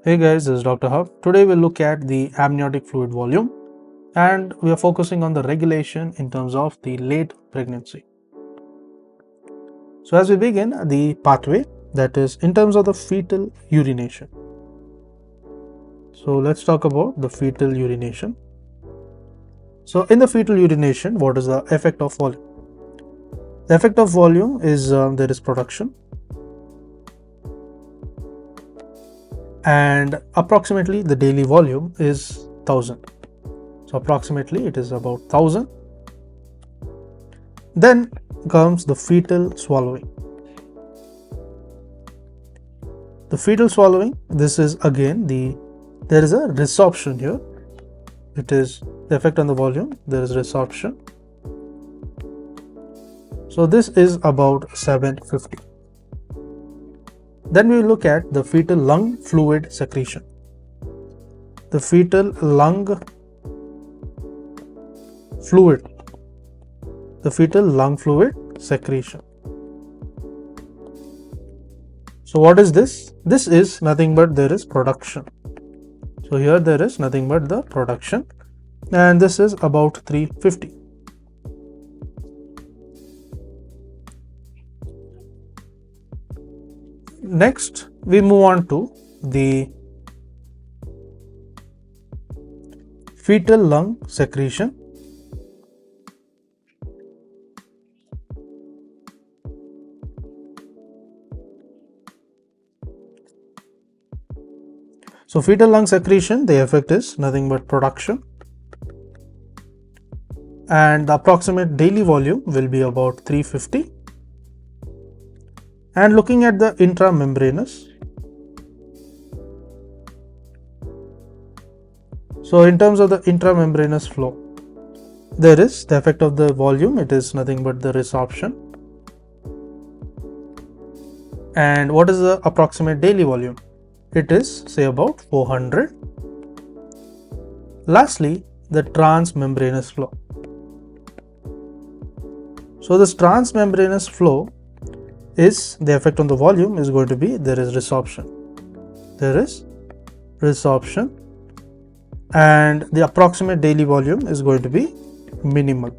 Hey guys, this is Dr. Hub. Today we'll look at the amniotic fluid volume and we are focusing on the regulation in terms of the late pregnancy. So as we begin, the pathway, that is in terms of the fetal urination. So let's talk about the fetal urination. So in the fetal urination, what is the effect of volume? The effect of volume is there is production, and approximately the daily volume is 1000. So approximately it is about 1000. Then comes the fetal swallowing. The fetal swallowing, this is again there is a resorption here. It is the effect on the volume, there is resorption. So this is about 750. Then we look at the fetal lung fluid secretion. The fetal lung fluid. The fetal lung fluid secretion. So what is this? This is nothing but there is production. So here there is nothing but the production, and this is about 350. Next, we move on to the fetal lung secretion. So fetal lung secretion, the effect is nothing but production, and the approximate daily volume will be about 350. And looking at the intramembranous, so in terms of the intramembranous flow, there is the effect of the volume, it is nothing but the resorption. And what is the approximate daily volume? It is say about 400. Lastly, the transmembranous flow. So this transmembranous flow is the effect on the volume is going to be there is resorption. There is resorption, and the approximate daily volume is going to be minimal.